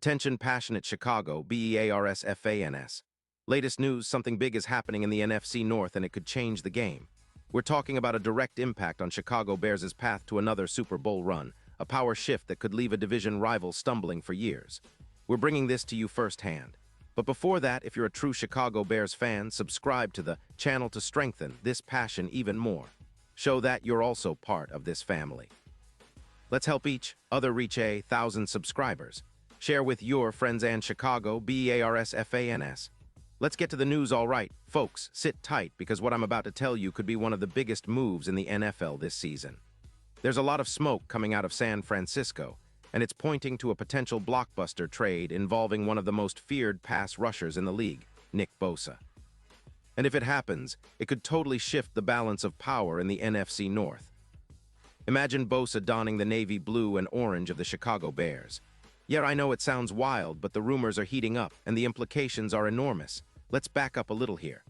Attention passionate Chicago, Bears fans. Latest news, something big is happening in the NFC North and it could change the game. We're talking about a direct impact on Chicago Bears' path to another Super Bowl run, a power shift that could leave a division rival stumbling for years. We're bringing this to you firsthand. But before that, if you're a true Chicago Bears fan, subscribe to the channel to strengthen this passion even more. Show that you're also part of this family. Let's help each other reach 1,000 subscribers. Share with your friends and Chicago Bears fans. Let's get to the news. All right, folks, sit tight because what I'm about to tell you could be one of the biggest moves in the NFL this season. There's a lot of smoke coming out of San Francisco, and it's pointing to a potential blockbuster trade involving one of the most feared pass rushers in the league, Nick Bosa. And if it happens, it could totally shift the balance of power in the NFC North. Imagine Bosa donning the navy blue and orange of the Chicago Bears. Yeah, I know it sounds wild, but the rumors are heating up, and the implications are enormous. Let's back up a little here.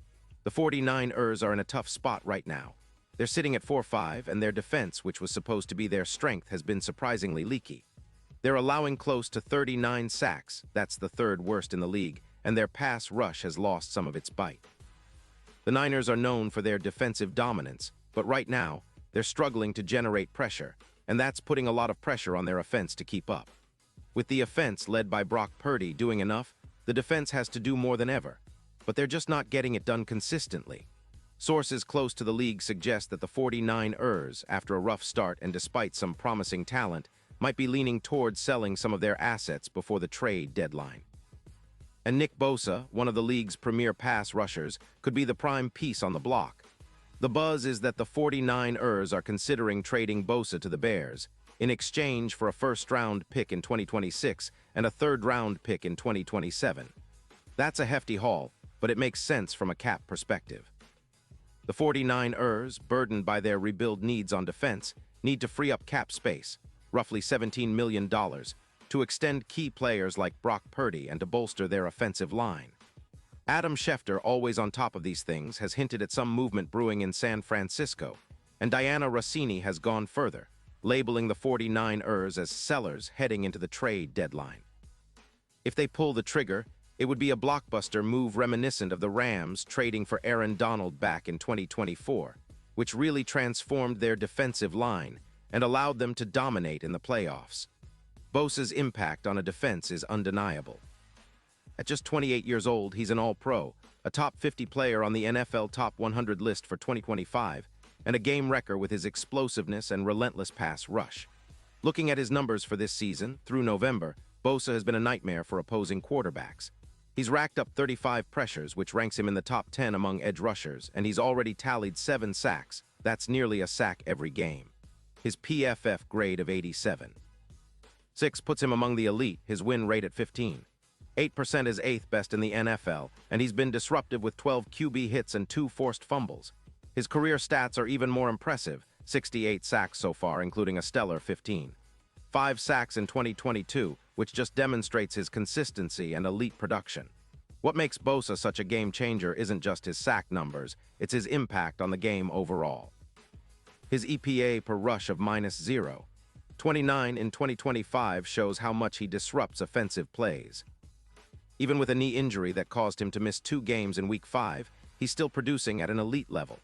The 49ers are in a tough spot right now. They're sitting at 4-5, and their defense, which was supposed to be their strength, has been surprisingly leaky. They're allowing close to 39 sacks, that's the third worst in the league, and their pass rush has lost some of its bite. The Niners are known for their defensive dominance, but right now, they're struggling to generate pressure, and that's putting a lot of pressure on their offense to keep up. With the offense led by Brock Purdy doing enough, the defense has to do more than ever, but they're just not getting it done consistently. Sources close to the league suggest that the 49ers, after a rough start and despite some promising talent, might be leaning towards selling some of their assets before the trade deadline. And Nick Bosa, one of the league's premier pass rushers, could be the prime piece on the block. The buzz is that the 49ers are considering trading Bosa to the Bears, in exchange for a first-round pick in 2026 and a third-round pick in 2027. That's a hefty haul, but it makes sense from a cap perspective. The 49ers, burdened by their rebuild needs on defense, need to free up cap space, roughly $17 million, to extend key players like Brock Purdy and to bolster their offensive line. Adam Schefter, always on top of these things, has hinted at some movement brewing in San Francisco, and Diana Rossini has gone further, labeling the 49ers as sellers heading into the trade deadline. If they pull the trigger, it would be a blockbuster move reminiscent of the Rams trading for Aaron Donald back in 2024, which really transformed their defensive line and allowed them to dominate in the playoffs. Bosa's impact on a defense is undeniable. At just 28 years old, he's an All-Pro, a top 50 player on the NFL Top 100 list for 2025, and a game wrecker with his explosiveness and relentless pass rush. Looking at his numbers for this season, through November, Bosa has been a nightmare for opposing quarterbacks. He's racked up 35 pressures, which ranks him in the top 10 among edge rushers, and he's already tallied 7 sacks. That's nearly a sack every game. His PFF grade of 87. 6 puts him among the elite, his win rate at 15. 8% is 8th best in the NFL, and he's been disruptive with 12 QB hits and 2 forced fumbles. His career stats are even more impressive, 68 sacks so far, including a stellar 15. 5 sacks in 2022, which just demonstrates his consistency and elite production. What makes Bosa such a game-changer isn't just his sack numbers, it's his impact on the game overall. His EPA per rush of -0. 29 in 2025 shows how much he disrupts offensive plays. Even with a knee injury that caused him to miss 2 games in Week 5, he's still producing at an elite level.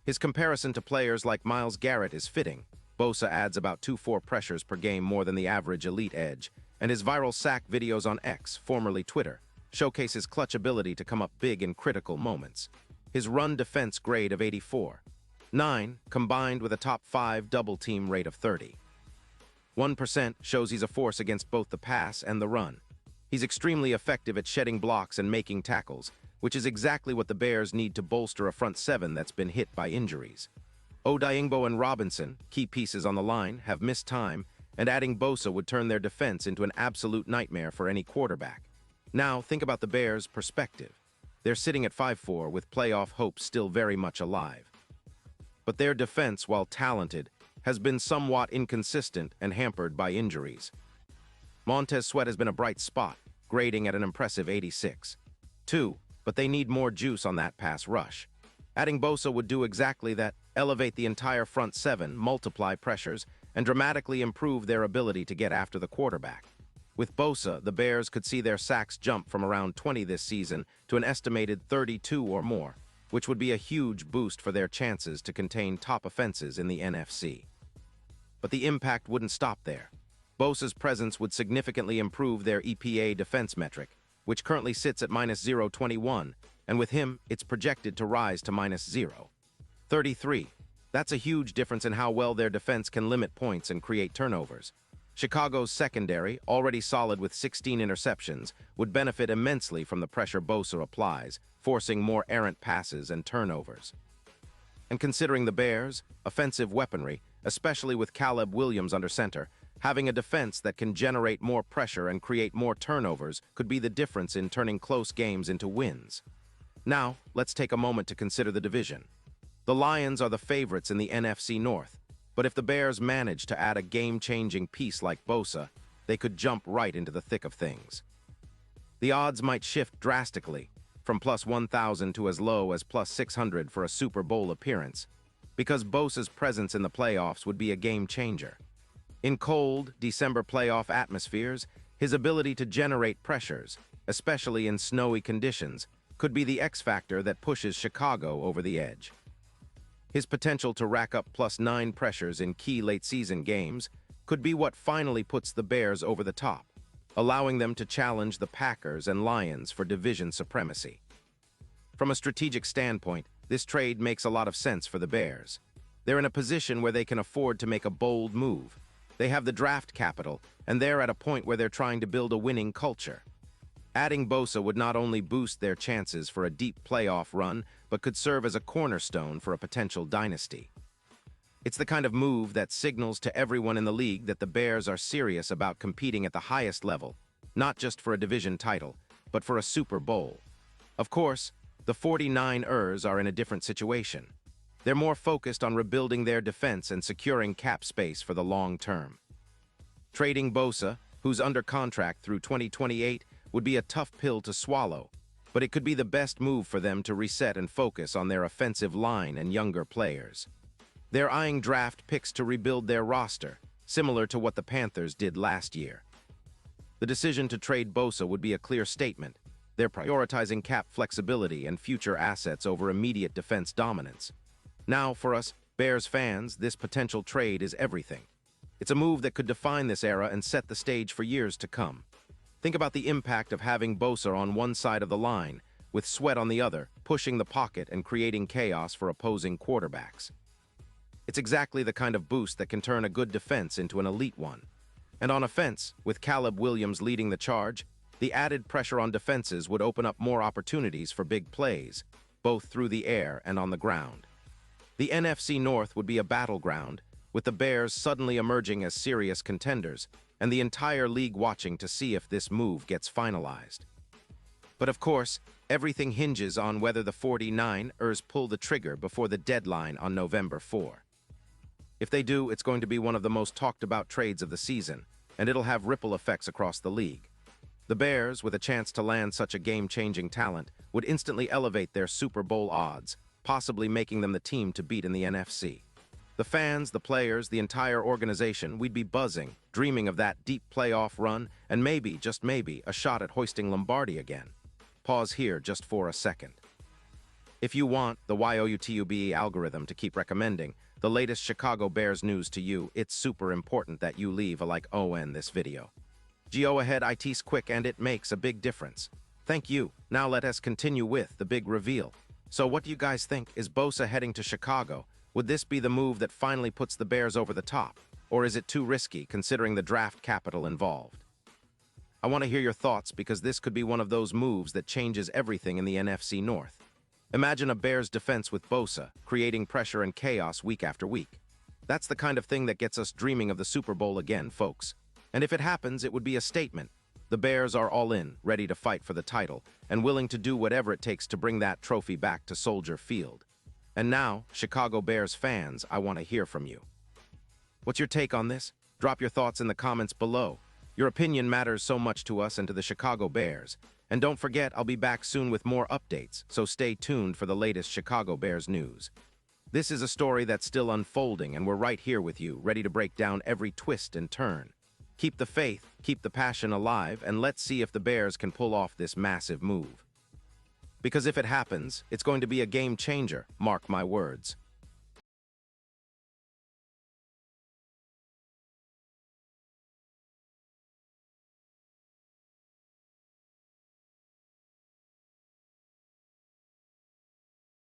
His comparison to players like Myles Garrett is fitting. Bosa adds about 2-4 pressures per game more than the average elite edge, and his viral sack videos on X, formerly Twitter, showcase his clutch ability to come up big in critical moments. His run defense grade of 84. 9, combined with a top 5 double-team rate of 30. 1% shows he's a force against both the pass and the run. He's extremely effective at shedding blocks and making tackles, which is exactly what the Bears need to bolster a front 7 that's been hit by injuries. Odeyingbo and Robinson, key pieces on the line, have missed time, and adding Bosa would turn their defense into an absolute nightmare for any quarterback. Now, think about the Bears' perspective. They're sitting at 5-4 with playoff hopes still very much alive. But their defense, while talented, has been somewhat inconsistent and hampered by injuries. Montez Sweat has been a bright spot, grading at an impressive 86. 2, but they need more juice on that pass rush. Adding Bosa would do exactly that, elevate the entire front 7, multiply pressures, and dramatically improve their ability to get after the quarterback. With Bosa, the Bears could see their sacks jump from around 20 this season to an estimated 32 or more, which would be a huge boost for their chances to contain top offenses in the NFC. But the impact wouldn't stop there. Bosa's presence would significantly improve their EPA defense metric, which currently sits at -0.21, and with him, it's projected to rise to -0.33. That's a huge difference in how well their defense can limit points and create turnovers. Chicago's secondary, already solid with 16 interceptions, would benefit immensely from the pressure Bosa applies, forcing more errant passes and turnovers. And considering the Bears' offensive weaponry, especially with Caleb Williams under center, having a defense that can generate more pressure and create more turnovers could be the difference in turning close games into wins. Now, let's take a moment to consider the division. The Lions are the favorites in the NFC North, but if the Bears manage to add a game-changing piece like Bosa, they could jump right into the thick of things. The odds might shift drastically, from +1,000 to as low as +600 for a Super Bowl appearance, because Bosa's presence in the playoffs would be a game-changer. In cold, December playoff atmospheres, his ability to generate pressures, especially in snowy conditions, could be the X-factor that pushes Chicago over the edge. His potential to rack up +9 pressures in key late-season games could be what finally puts the Bears over the top, allowing them to challenge the Packers and Lions for division supremacy. From a strategic standpoint, this trade makes a lot of sense for the Bears. They're in a position where they can afford to make a bold move. They have the draft capital, and they're at a point where they're trying to build a winning culture. Adding Bosa would not only boost their chances for a deep playoff run, but could serve as a cornerstone for a potential dynasty. It's the kind of move that signals to everyone in the league that the Bears are serious about competing at the highest level, not just for a division title, but for a Super Bowl. Of course, the 49ers are in a different situation. They're more focused on rebuilding their defense and securing cap space for the long term. Trading Bosa, who's under contract through 2028, would be a tough pill to swallow, but it could be the best move for them to reset and focus on their offensive line and younger players. They're eyeing draft picks to rebuild their roster, similar to what the Panthers did last year. The decision to trade Bosa would be a clear statement. They're prioritizing cap flexibility and future assets over immediate defense dominance. Now, for us, Bears fans, this potential trade is everything. It's a move that could define this era and set the stage for years to come. Think about the impact of having Bosa on one side of the line, with Sweat on the other, pushing the pocket and creating chaos for opposing quarterbacks. It's exactly the kind of boost that can turn a good defense into an elite one. And on offense, with Caleb Williams leading the charge, the added pressure on defenses would open up more opportunities for big plays, both through the air and on the ground. The NFC North would be a battleground, with the Bears suddenly emerging as serious contenders, and the entire league watching to see if this move gets finalized. But of course, everything hinges on whether the 49ers pull the trigger before the deadline on November 4. If they do, it's going to be one of the most talked about trades of the season, and it'll have ripple effects across the league. The Bears, with a chance to land such a game-changing talent, would instantly elevate their Super Bowl odds, possibly making them the team to beat in the NFC. The fans, the players, the entire organization, we'd be buzzing, dreaming of that deep playoff run, and maybe, just maybe, a shot at hoisting Lombardi again. Pause here just for a second. If you want the YOUTUBE algorithm to keep recommending the latest Chicago Bears news to you, it's super important that you leave a like on this video. Go ahead, it's quick and it makes a big difference. Thank you. Now let us continue with the big reveal. So what do you guys think? Is Bosa heading to Chicago? Would this be the move that finally puts the Bears over the top? Or is it too risky, considering the draft capital involved? I want to hear your thoughts, because this could be one of those moves that changes everything in the NFC North. Imagine a Bears defense with Bosa, creating pressure and chaos week after week. That's the kind of thing that gets us dreaming of the Super Bowl again, folks. And if it happens, it would be a statement. The Bears are all in, ready to fight for the title, and willing to do whatever it takes to bring that trophy back to Soldier Field. And now, Chicago Bears fans, I want to hear from you. What's your take on this? Drop your thoughts in the comments below. Your opinion matters so much to us and to the Chicago Bears. And don't forget, I'll be back soon with more updates, so stay tuned for the latest Chicago Bears news. This is a story that's still unfolding, and we're right here with you, ready to break down every twist and turn. Keep the faith, keep the passion alive, and let's see if the Bears can pull off this massive move. Because if it happens, it's going to be a game changer, mark my words.